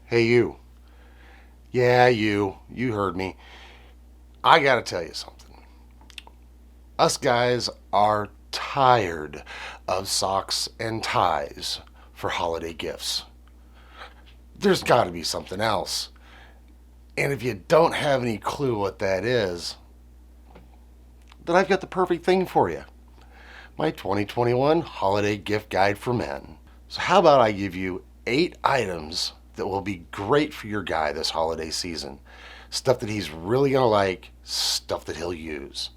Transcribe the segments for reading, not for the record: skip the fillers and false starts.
Hey you. Yeah, you heard me. I gotta tell you something. Us guys are tired of socks and ties for holiday gifts. There's gotta be something else. And if you don't have any clue what that is, then I've got the perfect thing for you. My 2021 Holiday Gift Guide for Men. So how about I give you 8 items that will be great for your guy this holiday season. Stuff that he's really gonna like, stuff that he'll use.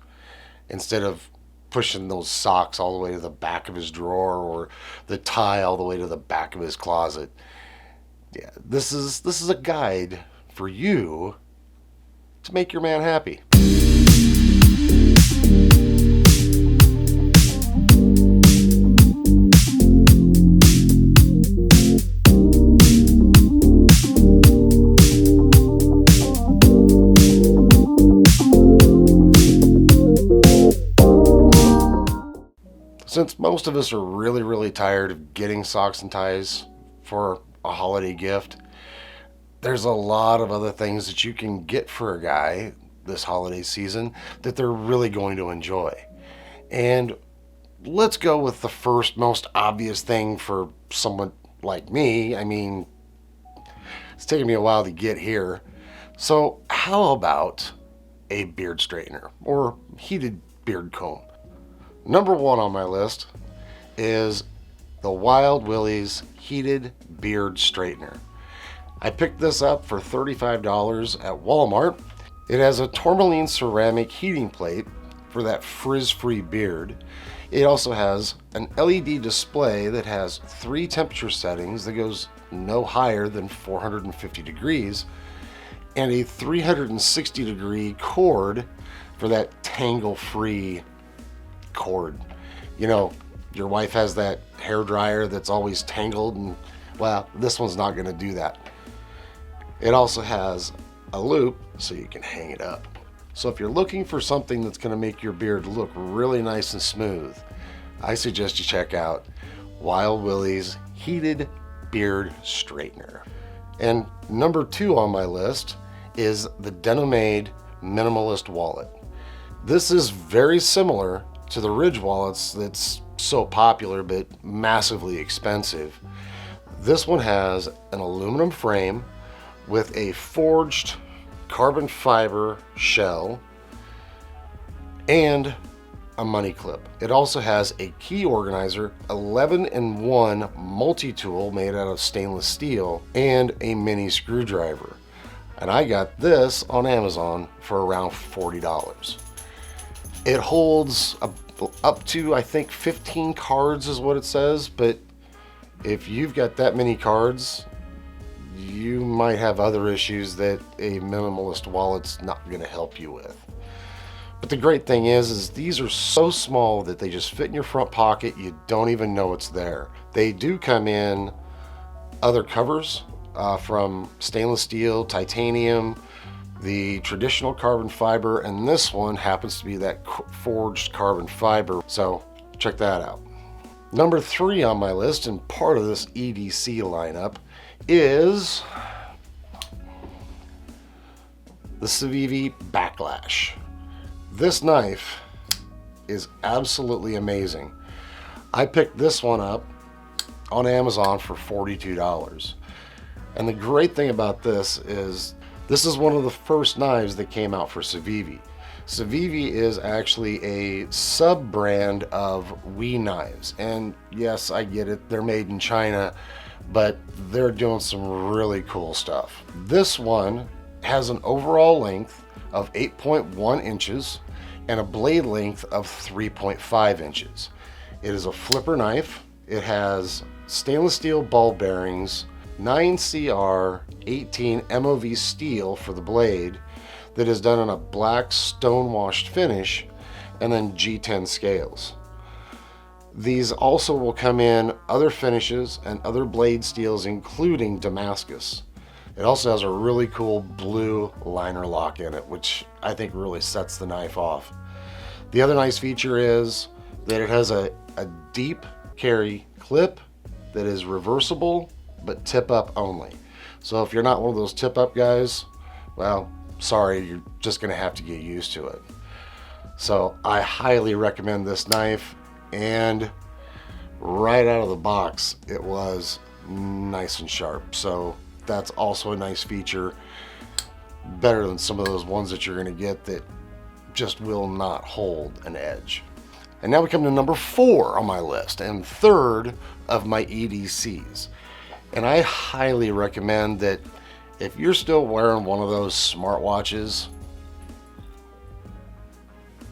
Instead of pushing those socks all the way to the back of his drawer or the tie all the way to the back of his closet. Yeah, this is a guide for you to make your man happy. Since most of us are really tired of getting socks and ties for a holiday gift, there's a lot of other things that you can get for a guy this holiday season that they're really going to enjoy. And let's go with the first most obvious thing for someone like me. I mean, it's taken me a while to get here. So how about a beard straightener or heated beard comb? Number 1 on my list is the Wild Willies Heated Beard Straightener. I picked this up for $35 at Walmart. It has a tourmaline ceramic heating plate for that frizz-free beard. It also has an LED display that has 3 temperature settings that goes no higher than 450 degrees and a 360 degree cord for that tangle-free cord. You know, your wife has that hair dryer that's always tangled, and well, this one's not going to do that. It also has a loop so you can hang it up. So if you're looking for something that's going to make your beard look really nice and smooth, I suggest you check out Wild Willie's Heated Beard Straightener. And number 2 on my list is the Denomad Minimalist Wallet. This is very similar to the Ridge wallets that's so popular but massively expensive. This one has an aluminum frame with a forged carbon fiber shell and a money clip. It also has a key organizer, 11-in-1 multi-tool made out of stainless steel, and a mini screwdriver. And I got this on Amazon for around $40. It holds up to, I think, 15 cards is what it says, but if you've got that many cards, you might have other issues that a minimalist wallet's not going to help you with. But the great thing is these are so small that they just fit in your front pocket. You don't even know it's there. They do come in other covers from stainless steel, titanium, the traditional carbon fiber, and this one happens to be that forged carbon fiber. So check that out. Number 3 on my list, and part of this EDC lineup, is the CIVIVI Backlash. This knife is absolutely amazing. I picked this one up on Amazon for $42. And the great thing about this is one of the first knives that came out for CIVIVI. CIVIVI is actually a sub-brand of WE knives. And yes, I get it, they're made in China, but they're doing some really cool stuff. This one has an overall length of 8.1 inches and a blade length of 3.5 inches. It is a flipper knife. It has stainless steel ball bearings, 9CR 18 MOV steel for the blade that is done on a black stone-washed finish, and then G10 scales. These also will come in other finishes and other blade steels, including Damascus. It also has a really cool blue liner lock in it, which I think really sets the knife off. The other nice feature is that it has a deep carry clip that is reversible but tip up only. So if you're not one of those tip up guys, well, sorry, you're just gonna have to get used to it. So I highly recommend this knife, and right out of the box, it was nice and sharp. So that's also a nice feature, better than some of those ones that you're gonna get that just will not hold an edge. And now we come to number 4 on my list, and third of my EDCs. And I highly recommend that if you're still wearing one of those smartwatches,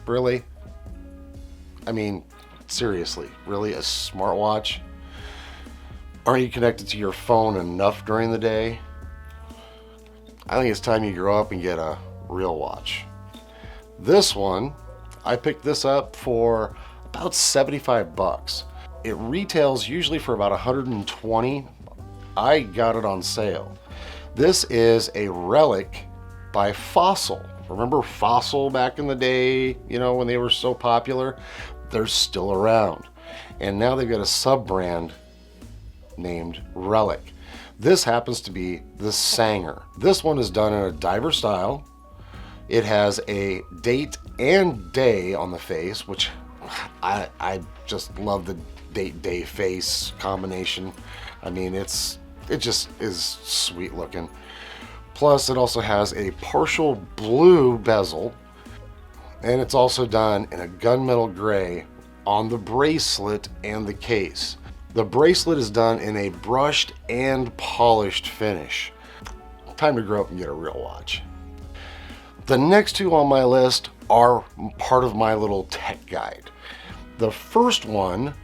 really? I mean, seriously, really, a smartwatch? Aren't you connected to your phone enough during the day? I think it's time you grow up and get a real watch. This one, I picked this up for about 75 bucks. It retails usually for about 120. I got it on sale. This is a Relic by Fossil. Remember Fossil back in the day, you know, when they were so popular? They're still around. And now they've got a sub-brand named Relic. This happens to be the Sanger. This one is done in a diver style. It has a date and day on the face, which I just love the date-day face combination. I mean, it just is sweet looking. Plus, it also has a partial blue bezel, and it's also done in a gunmetal gray on the bracelet and the case. The bracelet is done in a brushed and polished finish. Time to grow up and get a real watch. The next 2 on my list are part of my little tech guide. The first one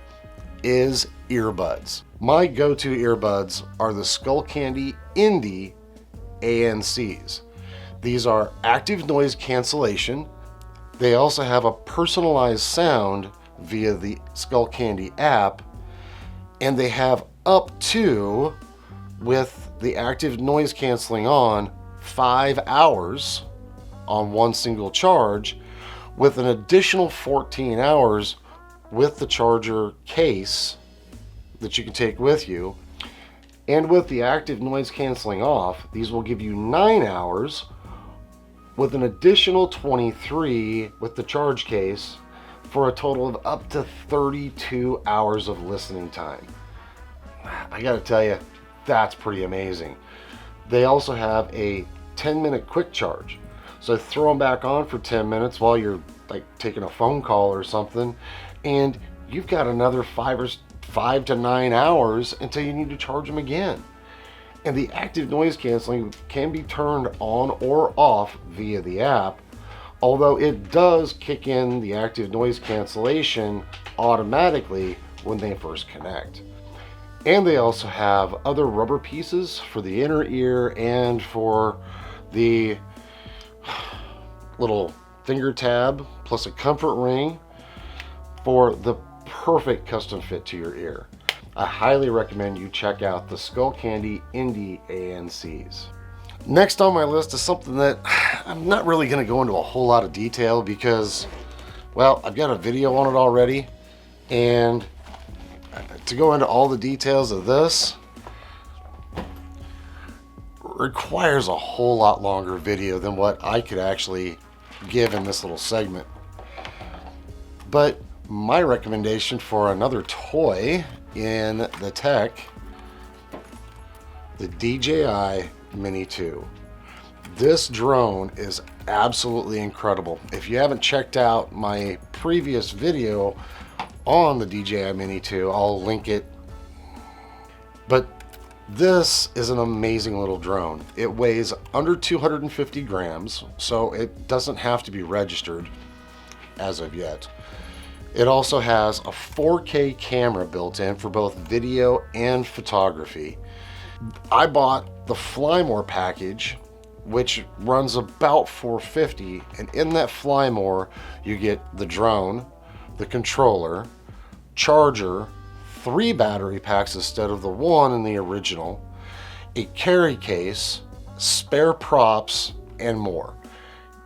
is earbuds. My go-to earbuds are the Skullcandy Indie ANCs. These are active noise cancellation. They also have a personalized sound via the Skullcandy app, and they have up to, with the active noise canceling on, 5 hours on one single charge, with an additional 14 hours with the charger case that you can take with you. And with the active noise canceling off, these will give you 9 hours with an additional 23 with the charge case, for a total of up to 32 hours of listening time. I gotta tell you, that's pretty amazing. They also have a 10-minute quick charge. So throw them back on for 10 minutes while you're like taking a phone call or something, and you've got another 5 to 9 hours until you need to charge them again. And the active noise canceling can be turned on or off via the app, although it does kick in the active noise cancellation automatically when they first connect. And they also have other rubber pieces for the inner ear and for the little finger tab, plus a comfort ring for the perfect custom fit to your ear. I highly recommend you check out the Skullcandy Indie ANCs. Next on my list is something that I'm not really going to go into a whole lot of detail because, well, I've got a video on it already, and to go into all the details of this requires a whole lot longer video than what I could actually give in this little segment. But my recommendation for another toy in the tech, the DJI Mini 2. This drone is absolutely incredible. If you haven't checked out my previous video on the DJI Mini 2, I'll link it. But this is an amazing little drone. It weighs under 250 grams, so it doesn't have to be registered as of yet. It also has a 4K camera built in for both video and photography. I bought the Fly More package, which runs about $450, and in that Fly More you get the drone, the controller, charger, 3 battery packs instead of the 1 in the original, a carry case, spare props, and more.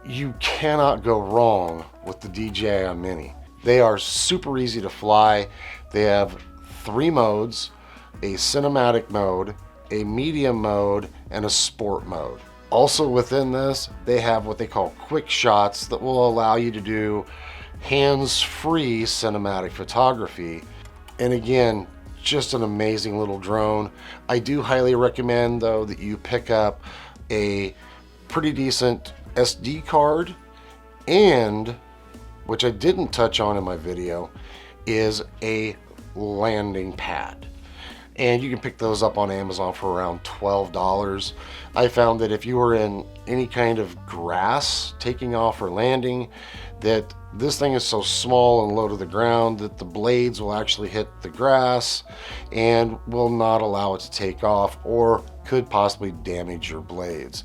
You cannot go wrong with the DJI Mini. They are super easy to fly. They have 3 modes, a cinematic mode, a medium mode, and a sport mode. Also within this, they have what they call quick shots that will allow you to do hands-free cinematic photography. And again, just an amazing little drone. I do highly recommend though that you pick up a pretty decent SD card, and which I didn't touch on in my video is a landing pad. And you can pick those up on Amazon for around $12. I found that if you were in any kind of grass taking off or landing, that this thing is so small and low to the ground that the blades will actually hit the grass and will not allow it to take off, or could possibly damage your blades.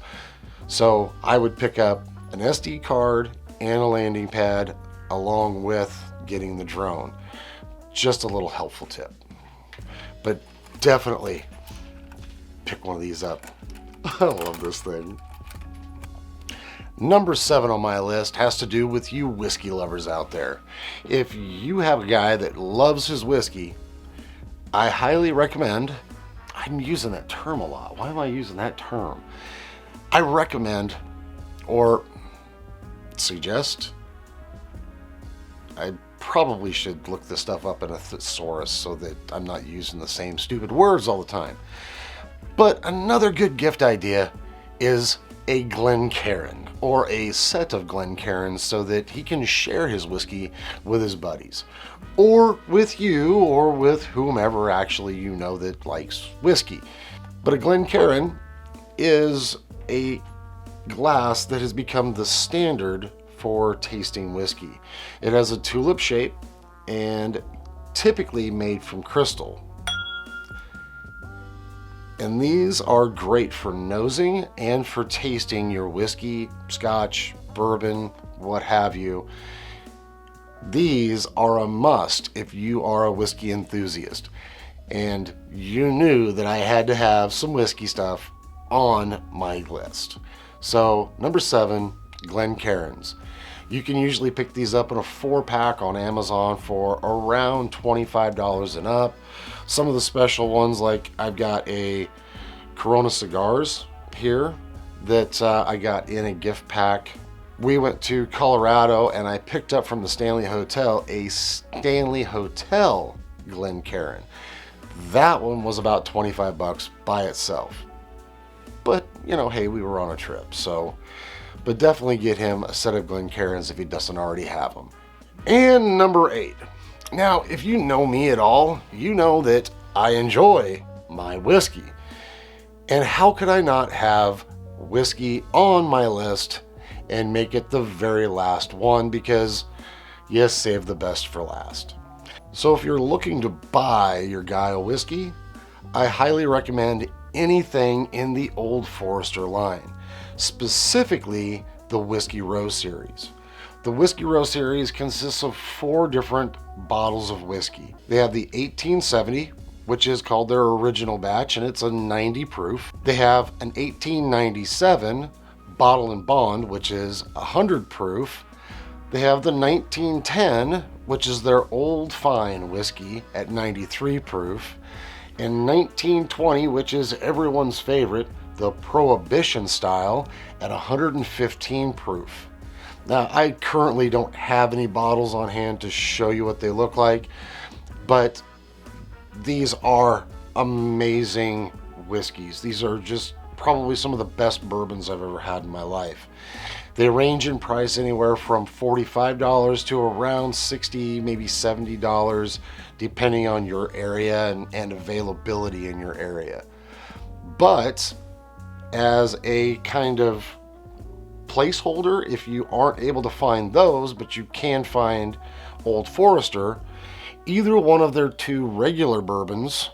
So I would pick up an SD card and a landing pad along with getting the drone. Just a little helpful tip. But definitely pick one of these up. I love this thing. Number 7 on my list has to do with you whiskey lovers out there. If you have a guy that loves his whiskey, I highly recommend, I'm using that term a lot. Why am I using that term? I recommend or suggest, I probably should look this stuff up in a thesaurus so that I'm not using the same stupid words all the time. But another good gift idea is a Glencairn, or a set of Glencairns, so that he can share his whiskey with his buddies, or with you, or with whomever actually you know that likes whiskey. But a Glencairn is a glass that has become the standard for tasting whiskey. It has a tulip shape and typically made from crystal. And these are great for nosing and for tasting your whiskey, scotch, bourbon, what have you. These are a must if you are a whiskey enthusiast. And you knew that I had to have some whiskey stuff on my list. So number 7, Glencairns. You can usually pick these up in a 4-pack on Amazon for around $25 and up. Some of the special ones, like I've got a Corona cigars here that I got in a gift pack. We went to Colorado and I picked up from the Stanley Hotel a Stanley Hotel Glencairn. That one was about 25 bucks by itself. But, you know, hey, we were on a trip, so. But definitely get him a set of Glencairns if he doesn't already have them. And number 8. Now, if you know me at all, you know that I enjoy my whiskey. And how could I not have whiskey on my list and make it the very last one, because you save the best for last. So if you're looking to buy your guy a whiskey, I highly recommend anything in the Old Forester line, specifically the Whiskey Row series. The Whiskey Row series consists of 4 different bottles of whiskey. They have the 1870, which is called their original batch, and it's a 90 proof. They have an 1897 Bottle and Bond, which is 100 proof. They have the 1910, which is their old fine whiskey at 93 proof. And 1920, which is everyone's favorite, the Prohibition style at 115 proof. Now, I currently don't have any bottles on hand to show you what they look like, but these are amazing whiskeys. These are just probably some of the best bourbons I've ever had in my life. They range in price anywhere from $45 to around $60, maybe $70, depending on your area and availability in your area. But as a kind of placeholder, if you aren't able to find those, but you can find Old Forester, either one of their 2 regular bourbons,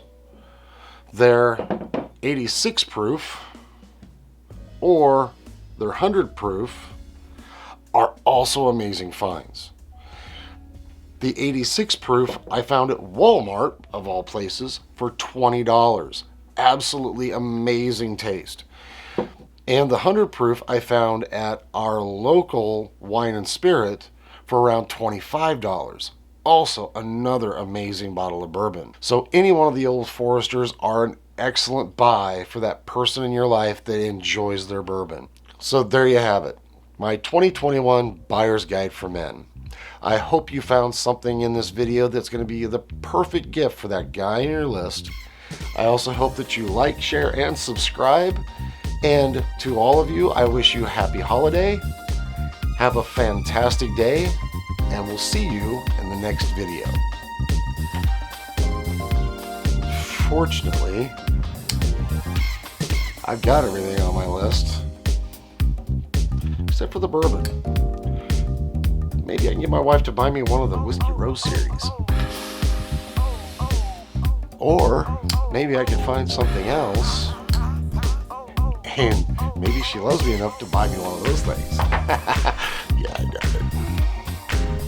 their 86 proof or their 100 proof, are also amazing finds. The 86 proof I found at Walmart, of all places, for $20. Absolutely amazing taste. And the 100 proof I found at our local wine and spirit for around $25. Also another amazing bottle of bourbon. So any one of the Old Foresters are an excellent buy for that person in your life that enjoys their bourbon. So there you have it, my 2021 Buyer's Guide for Men. I hope you found something in this video that's going to be the perfect gift for that guy in your list. I also hope that you like, share, and subscribe. And to all of you, I wish you a happy holiday. Have a fantastic day, and we'll see you in the next video. Fortunately, I've got everything on my list, except for the bourbon. Maybe I can get my wife to buy me one of the Whiskey Row series. Or maybe I can find something else, and maybe she loves me enough to buy me one of those things. Yeah, I doubt it.